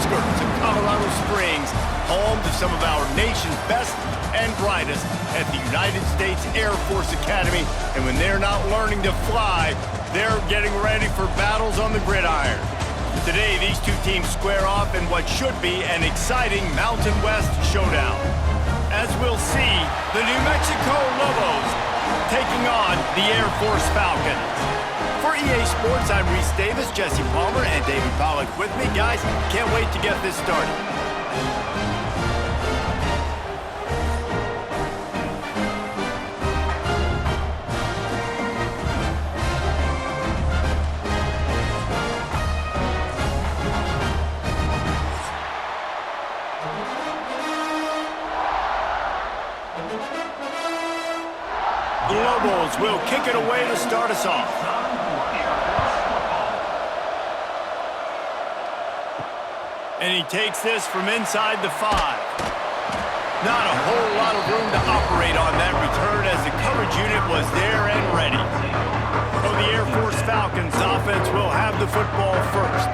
outskirts of Colorado Springs, home to some of our nation's best and brightest at the United States Air Force Academy. And when they're not learning to fly, they're getting ready for battles on the gridiron. Today, these two teams square off in what should be an exciting Mountain West showdown. As we'll see, the New Mexico Lobos taking on the Air Force Falcons. For EA Sports, I'm Reese Davis, Jesse Palmer, and David Pollack with me. Guys, can't wait to get this started. The Lobos will kick it away to start us off. And he takes this from inside the 5. Not a whole lot of room to operate on that return as the coverage unit was there and ready. So the Air Force Falcons offense will have the football first.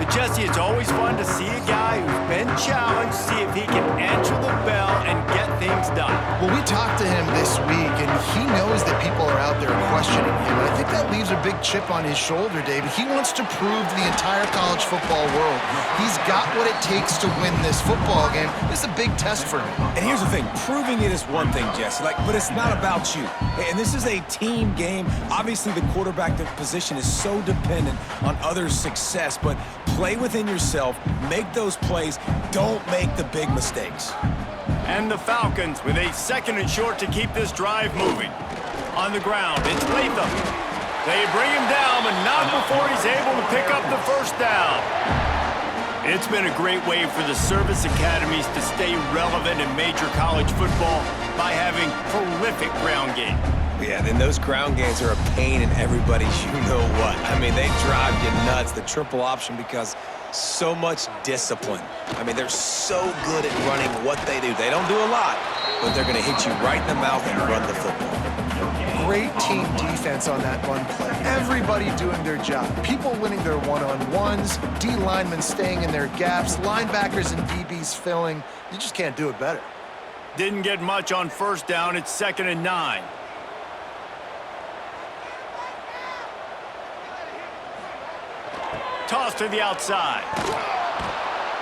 But Jesse, it's always fun to see a guy who's been challenged, see if he can answer the bell and get things done. Well, we talked to him this week, and he knows that people are out there questioning him. And I think that leaves a big chip on his shoulder, David. He wants to prove to the entire college football world he's got what it takes to win this football game. This is a big test for him. And here's the thing, proving it is one thing, Jesse, but it's not about you. And this is a team game. Obviously, the quarterback position is so dependent on others' success, but play within yourself, make those plays, don't make the big mistakes. And the Falcons with a second and short to keep this drive moving. On the ground, it's Latham. They bring him down, but not before he's able to pick up the first down. It's been a great way for the service academies to stay relevant in major college football by having prolific ground game. Yeah, then those ground games are a pain in everybody's you-know-what. I mean, they drive you nuts, the triple option, because so much discipline. I mean, they're so good at running what they do. They don't do a lot, but they're going to hit you right in the mouth and run the football. Great team defense on that run play. Everybody doing their job. People winning their one-on-ones, D linemen staying in their gaps, linebackers and DBs filling. You just can't do it better. Didn't get much on first down. It's 2nd and 9. Toss to the outside.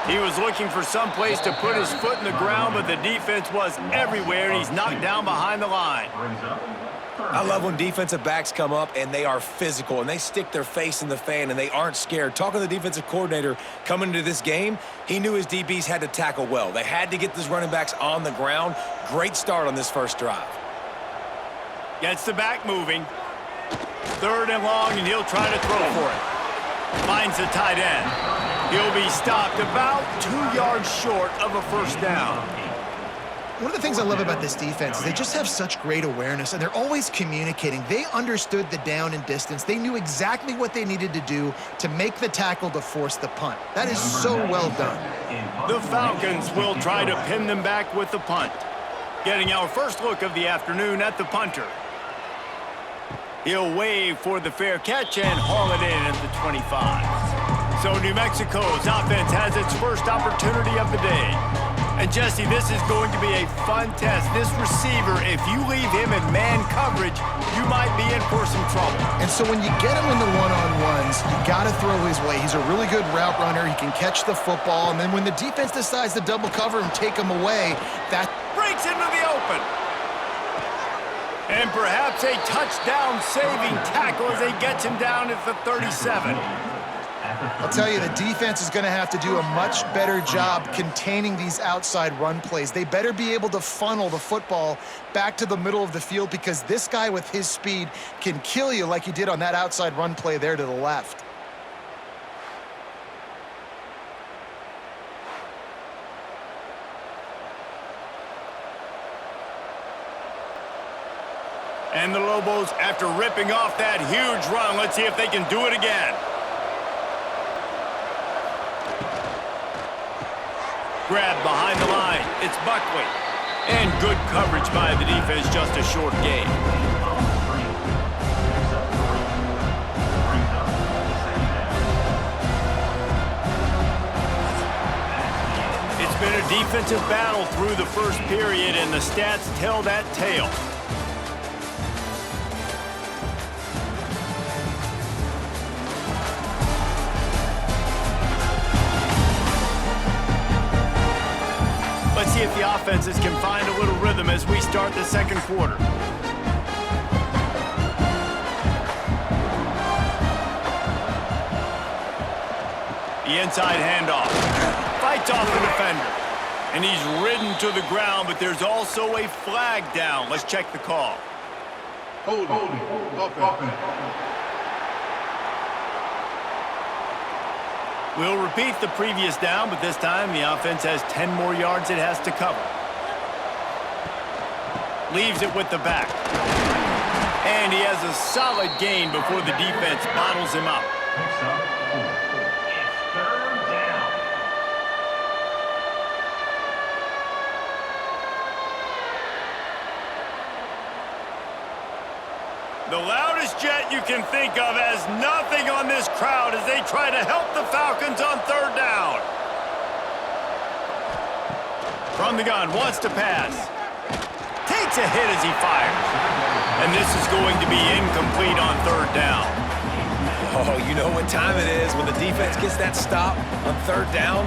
He was looking for some place to put his foot in the ground, but the defense was everywhere, and he's knocked down behind the line. I love when defensive backs come up and they are physical and they stick their face in the fan and they aren't scared. Talking to the defensive coordinator coming into this game, he knew his DBs had to tackle well. They had to get these running backs on the ground. Great start on this first drive. Gets the back moving. 3rd and long, and he'll try to throw for it. Finds the tight end. He'll be stopped about 2 yards short of a first down. One of the things I love about this defense is they just have such great awareness, and they're always communicating. They understood the down and distance. They knew exactly what they needed to do to make the tackle to force the punt. That is so well done. The Falcons will try to pin them back with the punt. Getting our first look of the afternoon at the punter. He'll wave for the fair catch and haul it in at the 25. So New Mexico's offense has its first opportunity of the day. And Jesse, this is going to be a fun test. This receiver, if you leave him in man coverage, you might be in for some trouble. And so when you get him in the one-on-ones, you got to throw his way. He's a really good route runner. He can catch the football. And then when the defense decides to double cover and take him away, that breaks into the open. And perhaps a touchdown-saving tackle as he gets him down at the 37. I'll tell you, the defense is going to have to do a much better job containing these outside run plays. They better be able to funnel the football back to the middle of the field, because this guy with his speed can kill you like he did on that outside run play there to the left. And the Lobos, after ripping off that huge run, let's see if they can do it again. Grab behind the line. It's Buckley. And good coverage by the defense, just a short gain. It's been a defensive battle through the first period, and the stats tell that tale. Let's see if the offenses can find a little rhythm as we start the second quarter. The inside handoff. Fights off the defender. And he's ridden to the ground, but there's also a flag down. Let's check the call. Holding. We'll repeat the previous down, but this time the offense has 10 more yards it has to cover. Leaves it with the back. And he has a solid gain before the defense bottles him up. The loudest jet you can think of has nothing on this crowd as they try to help the Falcons on third down. From the gun, wants to pass. Takes a hit as he fires. And this is going to be incomplete on third down. Oh, you know what time it is when the defense gets that stop on third down.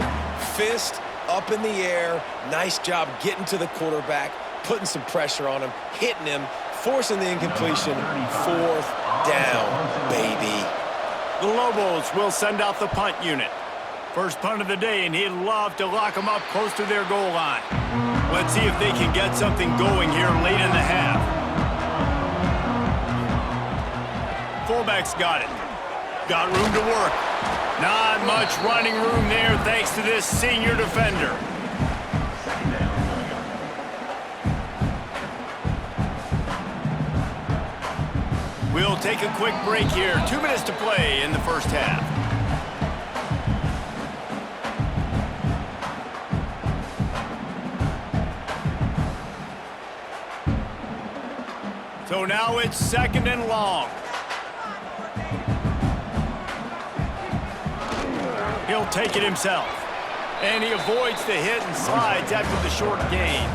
Fist up in the air. Nice job getting to the quarterback, putting some pressure on him, hitting him, forcing the incompletion. Fourth down, baby. The Lobos will send out the punt unit. First punt of the day, and he'd love to lock them up close to their goal line. Let's see if they can get something going here late in the half. Fullback's got it. Got room to work. Not much running room there thanks to this senior defender. We'll take a quick break here. 2 minutes to play in the first half. So now it's second and long. He'll take it himself. And he avoids the hit and slides after the short gain.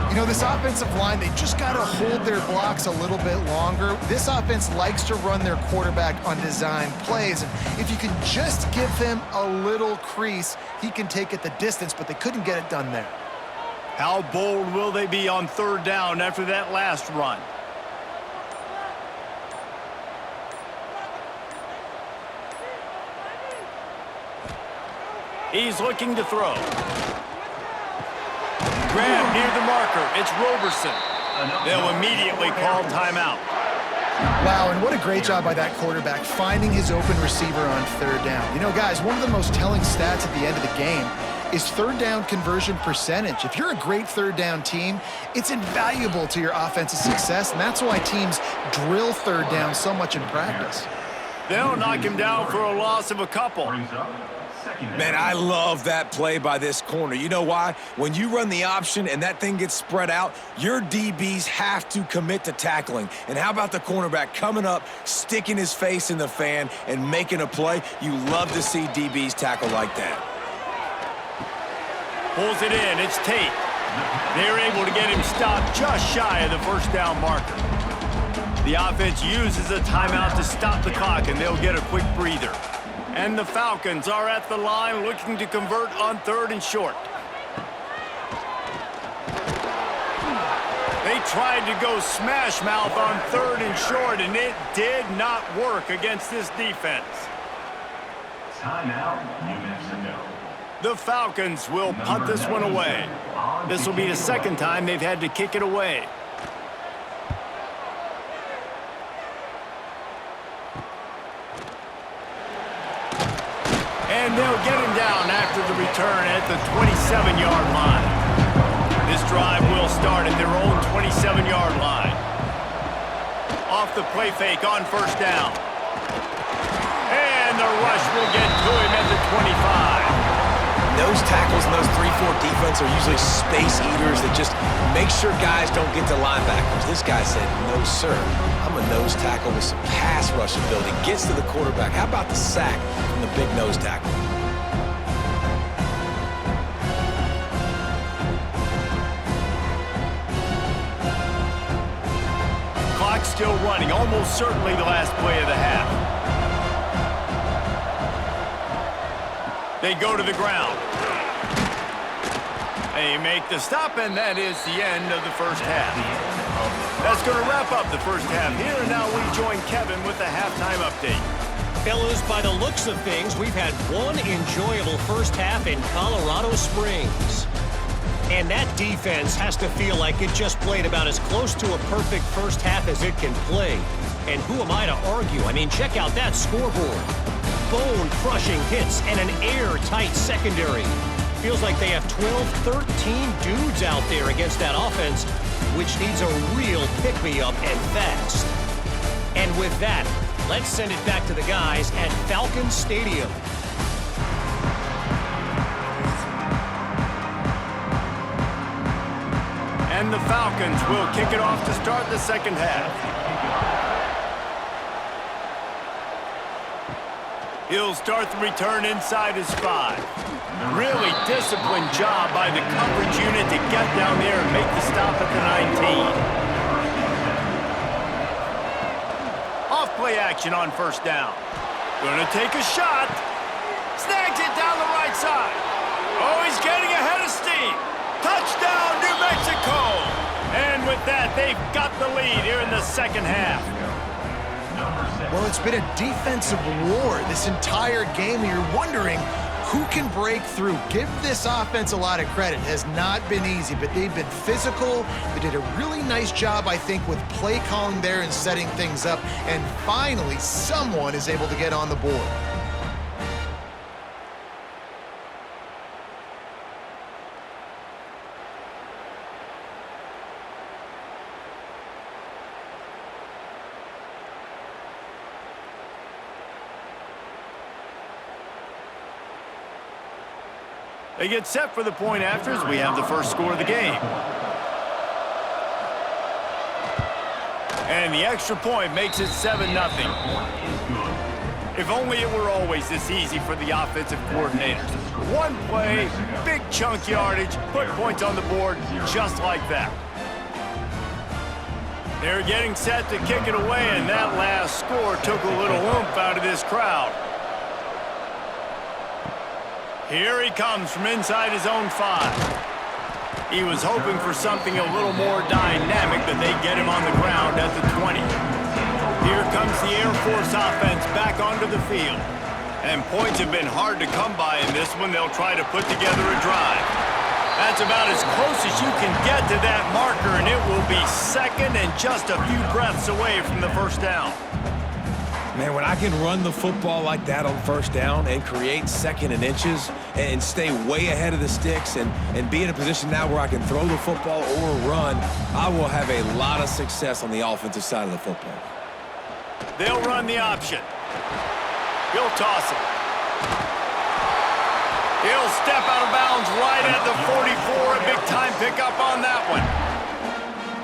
You know, this offensive line, they just got to hold their blocks a little bit longer. This offense likes to run their quarterback on design plays. And if you can just give him a little crease, he can take it the distance, but they couldn't get it done there. How bold will they be on third down after that last run? He's looking to throw. Grab near the marker. It's Roberson. They'll immediately call timeout. Wow, and what a great job by that quarterback finding his open receiver on third down. You know, guys, one of the most telling stats at the end of the game is third down conversion percentage. If you're a great third down team, it's invaluable to your offensive success, and that's why teams drill third down so much in practice. They'll knock him down for a loss of a couple. Man, I love that play by this corner. You know why? When you run the option and that thing gets spread out, your DBs have to commit to tackling. And how about the cornerback coming up, sticking his face in the fan, and making a play? You love to see DBs tackle like that. Pulls it in. It's Tate. They're able to get him stopped just shy of the first down marker. The offense uses a timeout to stop the clock, and they'll get a quick breather. And the Falcons are at the line looking to convert on third and short. They tried to go smash mouth on third and short, and it did not work against this defense. Timeout, New Mexico. The Falcons will punt this one away. This will be the second time they've had to kick it away. And they'll get him down after the return at the 27-yard line. This drive will start at their own 27-yard line. Off the play fake on first down. And the rush will get to him at the 25. Those tackles and those 3-4 defense are usually space eaters that just make sure guys don't get to linebackers. This guy said, no, sir. I'm a nose tackle with some pass rush ability. Gets to the quarterback. How about the sack from the big nose tackle? running, almost certainly the last play of the half. They go to the ground. They make the stop, and that is the end of the first half. That's going to wrap up the first half here, and now we join Kevin with the halftime update. Fellas, by the looks of things, we've had one enjoyable first half in Colorado Springs. And that defense has to feel like it just played about as close to a perfect first half as it can play. And who am I to argue? I mean, check out that scoreboard. Bone-crushing hits and an airtight secondary. Feels like they have 12, 13 dudes out there against that offense, which needs a real pick-me-up and fast. And with that, let's send it back to the guys at Falcon Stadium. And the Falcons will kick it off to start the second half. He'll start the return inside his 5. Really disciplined job by the coverage unit to get down there and make the stop at the 19. Off-play action on first down. Gonna take a shot. Snags it down the right side. Oh, he's getting ahead of steam. Touchdown, New Mexico! And with that, they've got the lead here in the second half. Well, it's been a defensive war this entire game. You're wondering who can break through. Give this offense a lot of credit. It has not been easy, but they've been physical. They did a really nice job, I think, with play calling there and setting things up. And finally, someone is able to get on the board. They get set for the point after as we have the first score of the game. And the extra point makes it 7-0. If only it were always this easy for the offensive coordinators. One play, big chunk yardage, put points on the board just like that. They're getting set to kick it away, and that last score took a little oomph out of this crowd. Here he comes from inside his own 5. He was hoping for something a little more dynamic, but they get him on the ground at the 20. Here comes the Air Force offense back onto the field. And points have been hard to come by in this one. They'll try to put together a drive. That's about as close as you can get to that marker, and it will be second and just a few breaths away from the first down. Man, when I can run the football like that on first down and create second and inches and stay way ahead of the sticks and be in a position now where I can throw the football or run, I will have a lot of success on the offensive side of the football. They'll run the option. He'll toss it. He'll step out of bounds right at the 44. A big-time pickup on that one.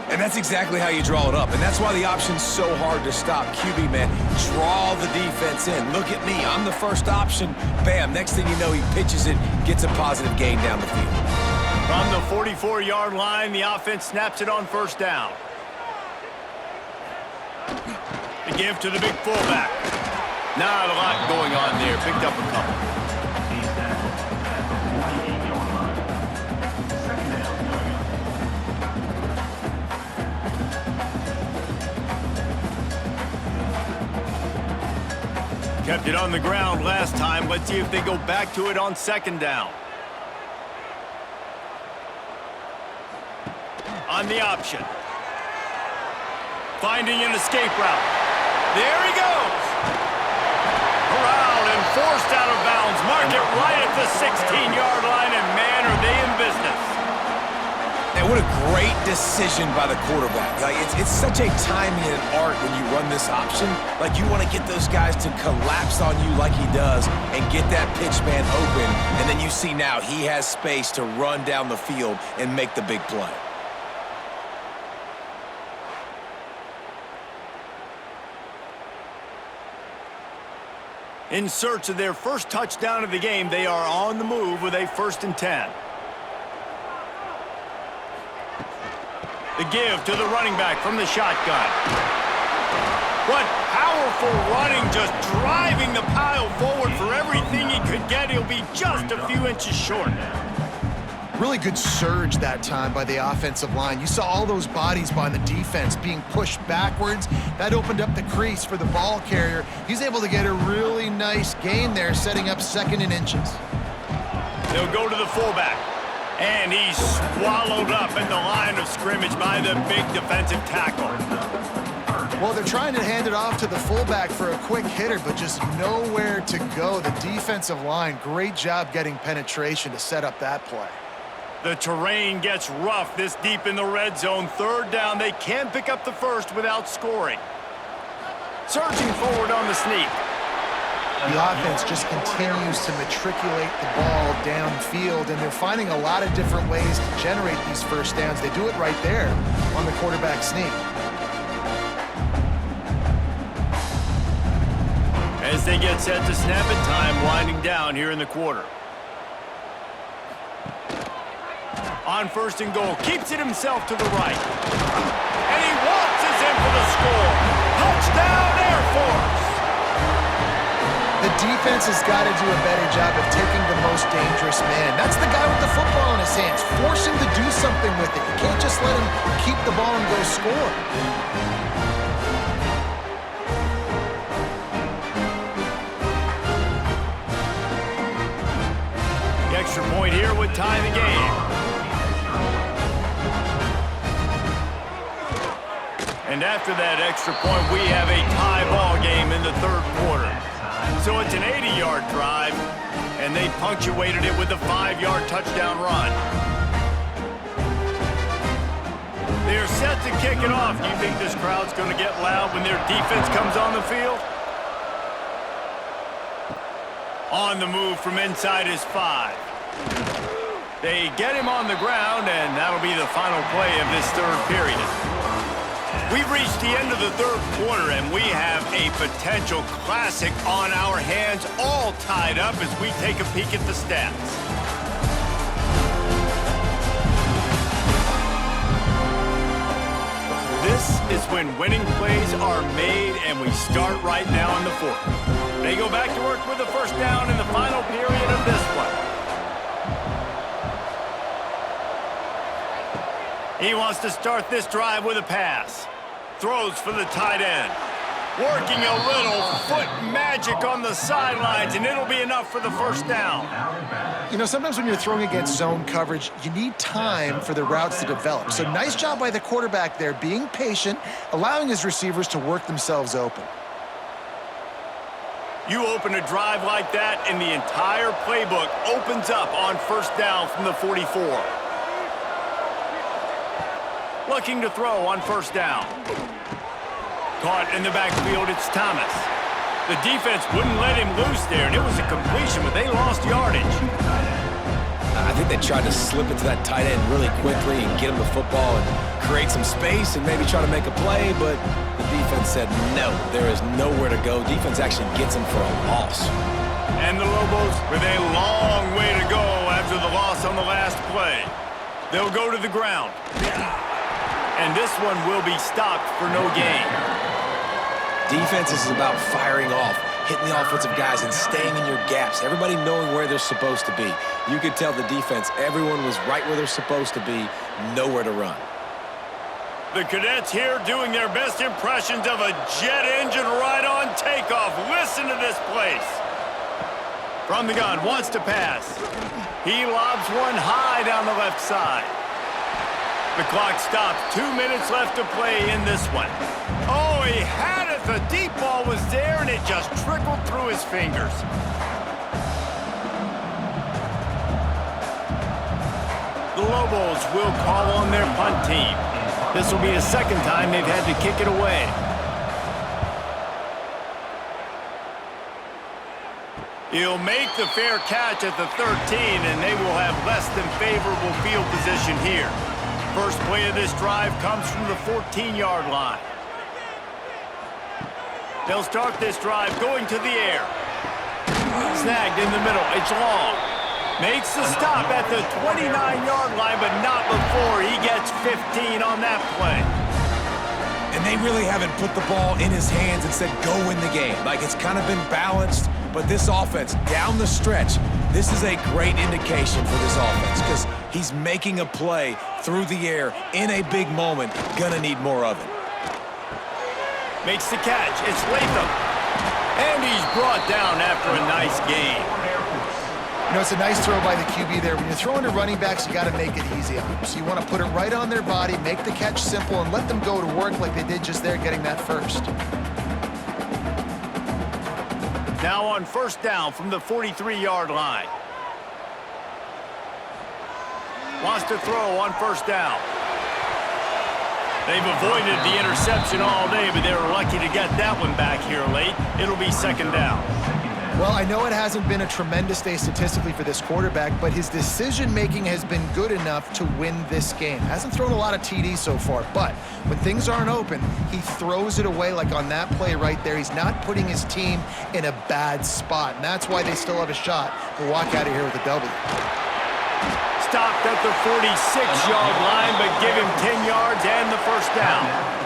And that's exactly how you draw it up. And that's why the option's so hard to stop. QB, man, draw the defense in. Look at me. I'm the first option. Bam. Next thing you know, he pitches it, gets a positive gain down the field. From the 44-yard line, the offense snaps it on first down. The give to the big fullback. Not a lot going on there. Picked up a couple. Kept it on the ground last time. Let's see if they go back to it on second down. On the option. Finding an escape route. There he goes. Corralled and forced out of bounds. Mark it right at the 16-yard line, and man, are they in business. And what a great decision by the quarterback. Like it's such a timing and an art when you run this option. Like you want to get those guys to collapse on you like he does and get that pitch man open. And then you see now he has space to run down the field and make the big play. In search of their first touchdown of the game, they are on the move with a 1st and 10. The give to the running back from the shotgun. What powerful running, just driving the pile forward for everything he could get. He'll be just a few inches short. Really good surge that time by the offensive line. You saw all those bodies by the defense being pushed backwards. That opened up the crease for the ball carrier. He's able to get a really nice gain there, setting up 2nd and inches. They'll go to the fullback. And he's swallowed up at the line of scrimmage by the big defensive tackle. Well, they're trying to hand it off to the fullback for a quick hitter, but just nowhere to go. The defensive line, great job getting penetration to set up that play. The terrain gets rough this deep in the red zone. 3rd down, they can't pick up the first without scoring. Surging forward on the sneak. The offense just continues to matriculate the ball downfield, and they're finding a lot of different ways to generate these first downs. They do it right there on the quarterback sneak. As they get set to snap it, time winding down here in the quarter. On 1st and goal, keeps it himself to the right. And he waltzes in for the score. Touchdown, Air Force! The defense has got to do a better job of taking the most dangerous man. That's the guy with the football in his hands. Force him to do something with it. You can't just let him keep the ball and go score. The extra point here would tie the game. And after that extra point, we have a tie ball game in the 3rd quarter. So it's an 80-yard drive, and they punctuated it with a 5-yard touchdown run. They're set to kick it off. Do you think this crowd's going to get loud when their defense comes on the field? On the move from inside his 5. They get him on the ground, and that'll be the final play of this 3rd period. We've reached the end of the 3rd quarter, and we have a potential classic on our hands, all tied up as we take a peek at the stats. This is when winning plays are made, and we start right now in the 4th. They go back to work with the 1st down in the final period of this one. He wants to start this drive with a pass. Throws for the tight end. Working a little foot magic on the sidelines, and it'll be enough for the 1st down. You know, sometimes when you're throwing against zone coverage, you need time for the routes to develop. So nice job by the quarterback there, being patient, allowing his receivers to work themselves open. You open a drive like that, and the entire playbook opens up on 1st down from the 44. Looking to throw on 1st down. Caught in the backfield, it's Thomas. The defense wouldn't let him loose there, and it was a completion, but they lost yardage. I think they tried to slip into that tight end really quickly and get him the football and create some space and maybe try to make a play, but the defense said no, there is nowhere to go. Defense actually gets him for a loss. And the Lobos with a long way to go after the loss on the last play. They'll go to the ground. And this one will be stopped for no gain. Defense is about firing off, hitting the offensive guys and staying in your gaps. Everybody knowing where they're supposed to be. You could tell the defense, everyone was right where they're supposed to be, nowhere to run. The Cadets here doing their best impressions of a jet engine right on takeoff. Listen to this place. From the gun, wants to pass. He lobs one high down the left side. The clock stops. 2 minutes left to play in this one. Oh, he had it. The deep ball was there, and it just trickled through his fingers. The Lobos will call on their punt team. This will be the 2nd time they've had to kick it away. He'll make the fair catch at the 13, and they will have less than favorable field position here. First play of this drive comes from the 14-yard line. They'll start this drive going to the air. Snagged in the middle. It's long. Makes the stop at the 29-yard line, but not before he gets 15 on that play. And they really haven't put the ball in his hands and said, go win the game. Like, it's kind of been balanced, but this offense, down the stretch, this is a great indication for this offense because he's making a play through the air in a big moment. Gonna need more of it. Makes the catch. It's Latham. And he's brought down after a nice game. You know, it's a nice throw by the QB there. When you're throwing to running backs, you got to make it easy on them. So you want to put it right on their body, make the catch simple, and let them go to work like they did just there, getting that first. Now on first down from the 43-yard line. Wants to throw on first down. They've avoided the interception all day, but they were lucky to get that one back here late. It'll be second down. Well, I know it hasn't been a tremendous day statistically for this quarterback, but his decision-making has been good enough to win this game. Hasn't thrown a lot of TDs so far, but when things aren't open, he throws it away like on that play right there. He's not putting his team in a bad spot, and that's why they still have a shot to walk out of here with a W. Stopped at the 46-yard line, but give him 10 yards and the first down.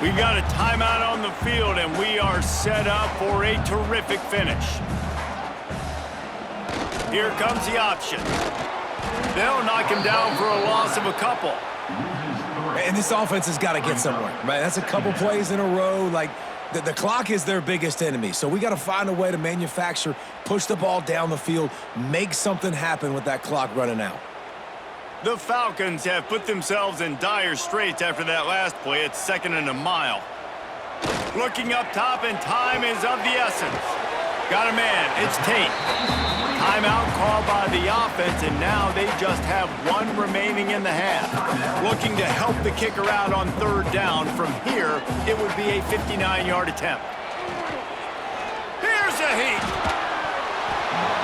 We've got a timeout on the field, and we are set up for a terrific finish. Here comes the option. They'll knock him down for a loss of a couple. And this offense has got to get somewhere, right? That's a couple plays in a row. Like, the clock is their biggest enemy, so we got to find a way to manufacture, push the ball down the field, make something happen with that clock running out. The Falcons have put themselves in dire straits after that last play. It's second and a mile. Looking up top, and time is of the essence. Got a man. It's Tate. Timeout called by the offense, and now they just have one remaining in the half. Looking to help the kicker out on third down. From here, it would be a 59-yard attempt. Here's a heat.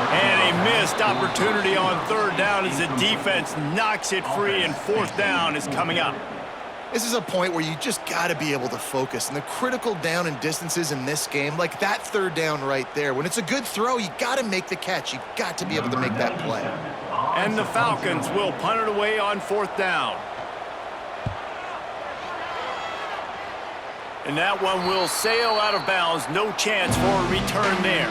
And a missed opportunity on third down as the defense knocks it free, and fourth down is coming up. This is a point where you just got to be able to focus. And the critical down and distances in this game, like that third down right there, when it's a good throw, you got to make the catch. You got to be able to make that play. And the Falcons will punt it away on fourth down. And that one will sail out of bounds. No chance for a return there.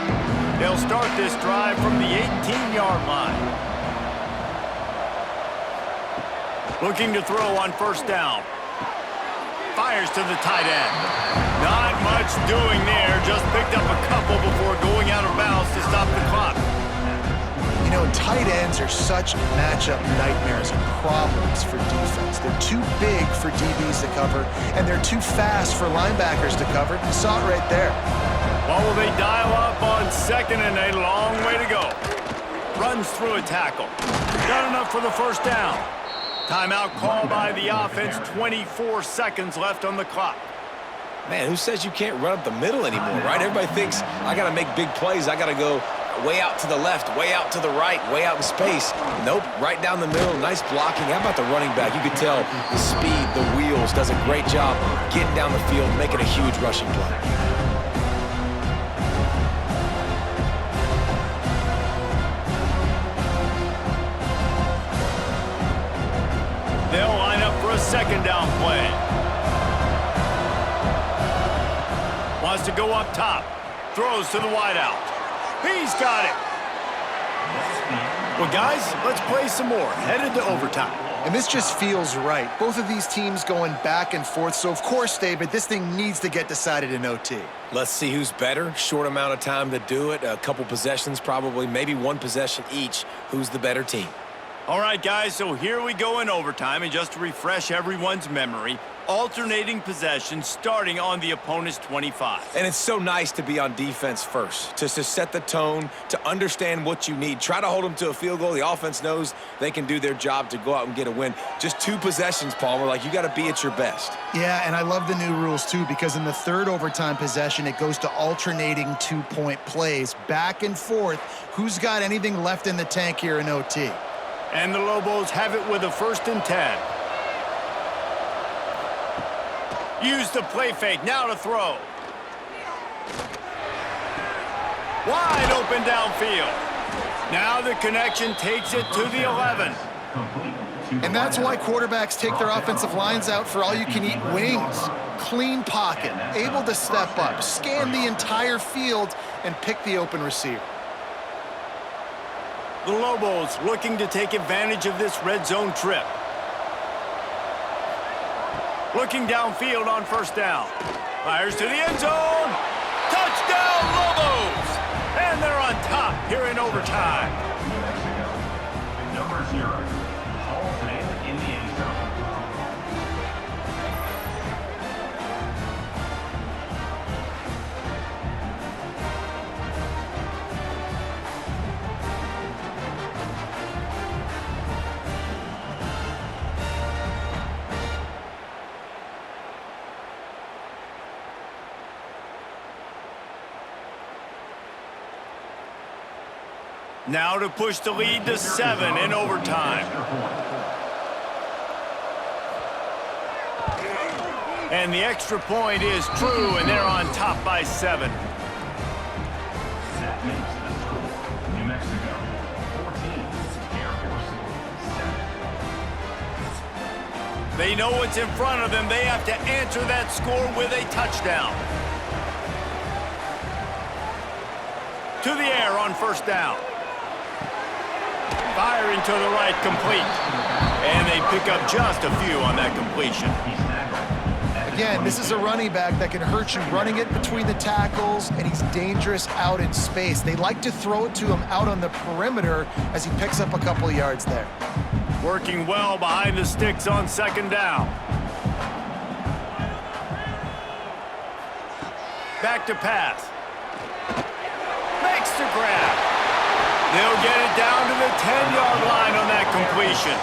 They'll start this drive from the 18-yard line. Looking to throw on first down. Fires to the tight end. Not much doing there. Just picked up a couple before going out of bounds to stop the clock. You know, tight ends are such matchup nightmares and problems for defense. They're too big for DBs to cover, and they're too fast for linebackers to cover. You saw it right there. Well, will they dial up on second, and a long way to go. Runs through a tackle. Not enough for the first down. Timeout called by the offense. 24 seconds left on the clock. Man, who says you can't run up the middle anymore, right? Everybody thinks I got to make big plays. I got to go way out to the left, way out to the right, way out in space. Nope, right down the middle. Nice blocking. How about the running back? You could tell the speed, the wheels, does a great job getting down the field, making a huge rushing play. They'll line up for a second down play. Wants to go up top. Throws to the wideout. He's got it. Well, guys, let's play some more. Headed to overtime. And this just feels right. Both of these teams going back and forth. So, of course, David, this thing needs to get decided in OT. Let's see who's better. Short amount of time to do it. A couple possessions probably. Maybe one possession each. Who's the better team? All right, guys, so here we go in overtime. And just to refresh everyone's memory, alternating possessions starting on the opponent's 25. And it's so nice to be on defense first, to set the tone, to understand what you need. Try to hold them to a field goal. The offense knows they can do their job to go out and get a win. Just two possessions, Palmer. Like, you got to be at your best. Yeah, and I love the new rules, too, because in the third overtime possession, it goes to alternating two-point plays, back and forth. Who's got anything left in the tank here in OT? And the Lobos have it with a 1st and 10. Use the play fake, now to throw. Wide open downfield. Now the connection takes it to the 11. And that's why quarterbacks take their offensive lines out for all-you-can-eat wings. Clean pocket, able to step up, scan the entire field, and pick the open receiver. The Lobos looking to take advantage of this red zone trip. Looking downfield on first down. Fires to the end zone. Touchdown, Lobos! And they're on top here in overtime. Number 0, Hall's man in the end zone. Now to push the lead to 7 in overtime. And the extra point is true, and they're on top by 7. That makes the score. New Mexico, 14, Air Force 7. They know what's in front of them. They have to answer that score with a touchdown. To the air on first down. Firing to the right, complete. And they pick up just a few on that completion. Again, this is a running back that can hurt you running it between the tackles, and he's dangerous out in space. They like to throw it to him out on the perimeter as he picks up a couple of yards there. Working well behind the sticks on second down. Back to pass. Makes the grab. They'll get it down to the 10-yard line on that completion.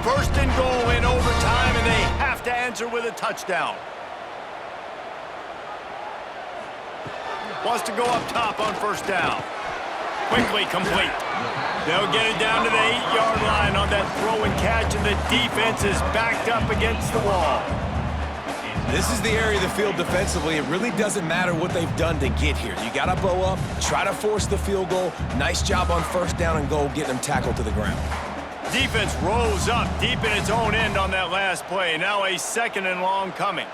First and goal in overtime, and they have to answer with a touchdown. Wants to go up top on first down. Quickly complete. They'll get it down to the 8-yard line on that throw and catch, and the defense is backed up against the wall. This is the area of the field defensively. It really doesn't matter what they've done to get here. You got to bow up, try to force the field goal. Nice job on first down and goal, getting them tackled to the ground. Defense rose up deep in its own end on that last play. Now a second and long coming.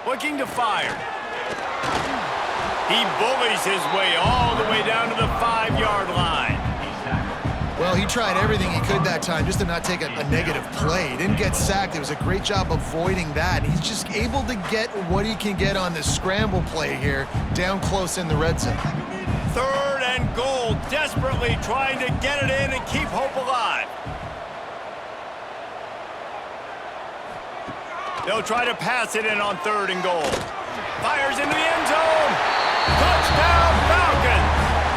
Looking to fire. He bullies his way all the way down to the 5-yard line. Well, he tried everything he could that time just to not take a negative play. He didn't get sacked. It was a great job avoiding that. He's just able to get what he can get on this scramble play here down close in the red zone. Third and goal, desperately trying to get it in and keep hope alive. They'll try to pass it in on third and goal. Fires into the end zone. Touchdown, Falcons!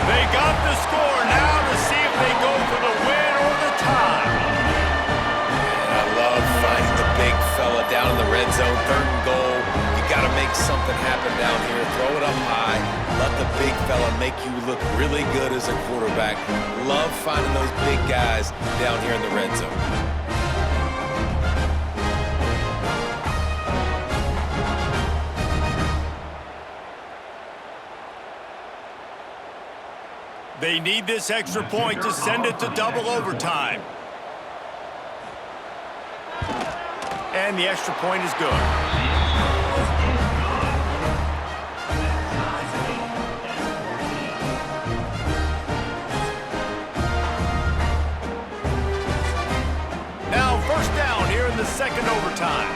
They got the score. Now to see if they go for the win or the tie. I love finding the big fella down in the red zone, third and goal. You got to make something happen down here. Throw it up high. Let the big fella make you look really good as a quarterback. Love finding those big guys down here in the red zone. They need this extra point to send it to double overtime. And the extra point is good. Now first down here in the second overtime.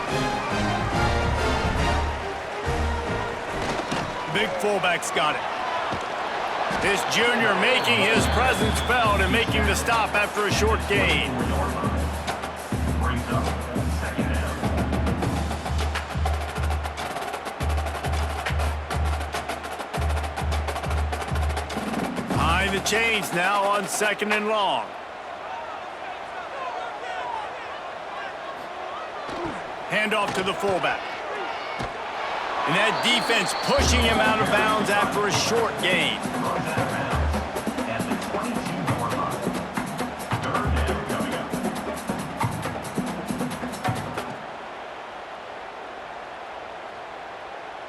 Big fullback's got it. This junior making his presence felt and making the stop after a short gain. Brings up second down. Behind the chains now on second and long. Handoff to the fullback. And that defense pushing him out of bounds after a short gain. At the 22-yard line. Third down coming up.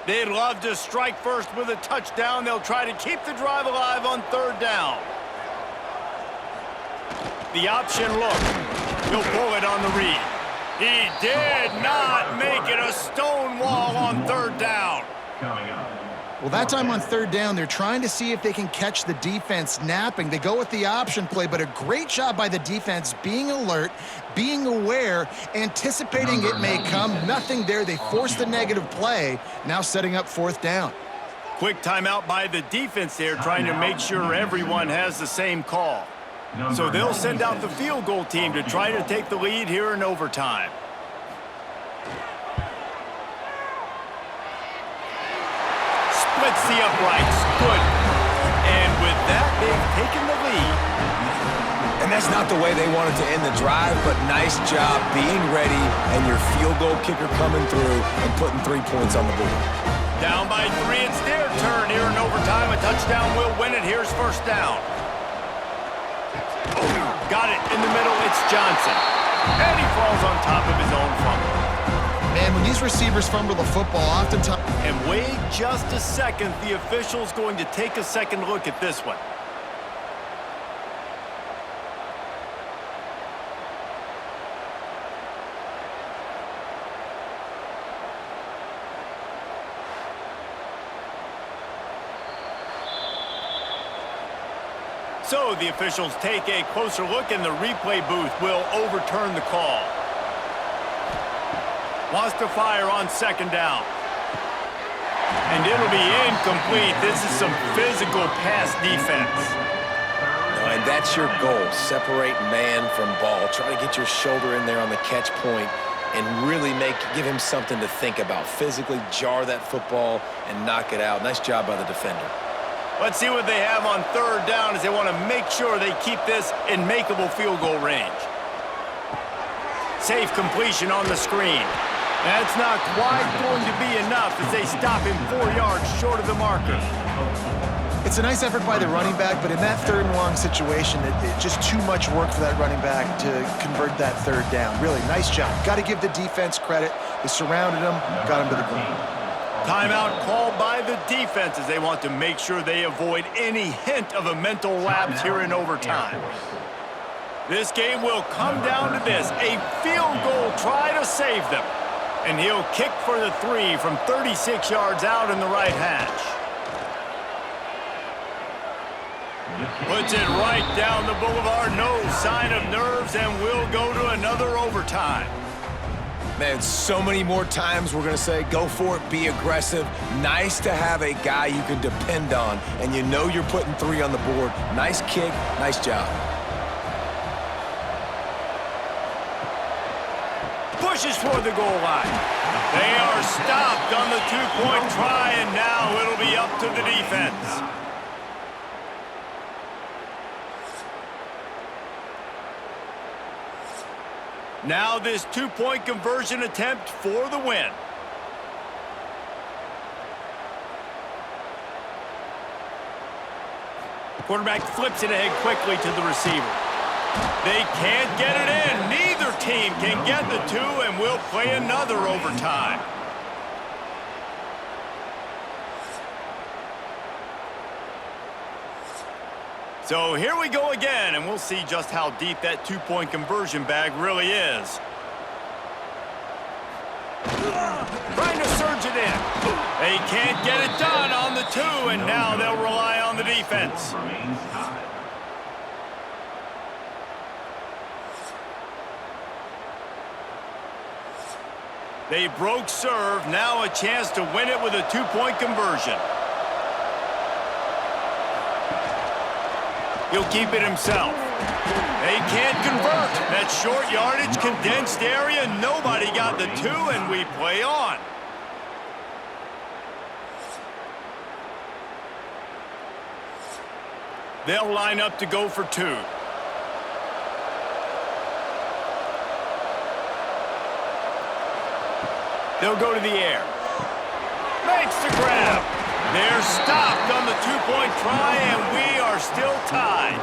They'd love to strike first with a touchdown. They'll try to keep the drive alive on third down. The option look. He'll pull it on the read. He did not make it a stone wall on third down. Coming up. Well, that time on third down, they're trying to see if they can catch the defense napping. They go with the option play, but a great job by the defense being alert, being aware, anticipating it may come. Nothing there. They force the negative play, now setting up fourth down. Quick timeout by the defense there, trying to make sure everyone has the same call. So they'll send out the field goal team to try to take the lead here in overtime. Splits the uprights. Good. And with that, they've taken the lead. And that's not the way they wanted to end the drive, but nice job being ready and your field goal kicker coming through and putting 3 points on the board. Down by 3, it's their turn here in overtime. A touchdown will win it. Here's first down. Got it in the middle. It's Johnson. And he falls on top of his own fumble. Man, when these receivers fumble the football, oftentimes... And wait just a second. The official's going to take a second look at this one. So the officials take a closer look, and the replay booth will overturn the call. Wants to fire on second down. And it'll be incomplete. This is some physical pass defense. And that's your goal. Separate man from ball. Try to get your shoulder in there on the catch point and really give him something to think about. Physically jar that football and knock it out. Nice job by the defender. Let's see what they have on third down as they want to make sure they keep this in makeable field goal range. Safe completion on the screen. That's not quite going to be enough as they stop him 4 yards short of the marker. It's a nice effort by the running back, but in that third and long situation, it's just too much work for that running back to convert that third down. Really, nice job. Got to give the defense credit. They surrounded him, got him to the ground. Timeout called by the defense as they want to make sure they avoid any hint of a mental lapse here in overtime. This game will come down to this, a field goal try to save them. And he'll kick for the 3 from 36 yards out in the right hash. Puts it right down the boulevard, no sign of nerves, and we'll go to another overtime. Man, so many more times we're going to say, go for it, be aggressive. Nice to have a guy you can depend on, and you know you're putting 3 on the board. Nice kick, nice job. Pushes for the goal line. They are stopped on the 2-point try, and now it'll be up to the defense. Now this 2-point conversion attempt for the win. Quarterback flips it ahead quickly to the receiver. They can't get it in. Neither team can get the 2, and we'll play another overtime. So here we go again, and we'll see just how deep that 2-point conversion bag really is. Trying to surge it in. They can't get it done on the 2, and now they'll rely on the defense. Remains tied. They broke serve, now a chance to win it with a 2-point conversion. He'll keep it himself. They can't convert. That short yardage, condensed area, nobody got the 2, and we play on. They'll line up to go for 2. They'll go to the air. Makes the grab. They're stopped on the 2-point try, and we are still tied.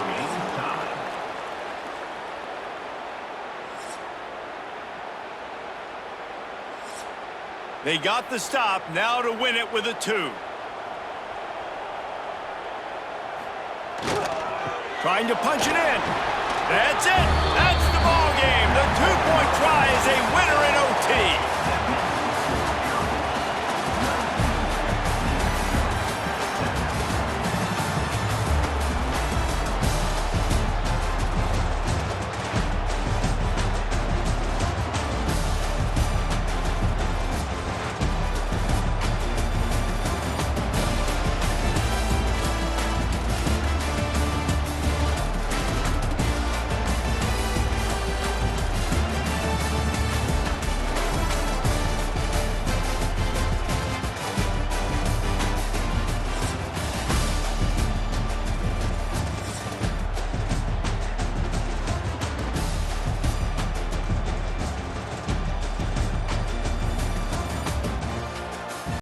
They got the stop, now to win it with a 2. Trying to punch it in. That's it.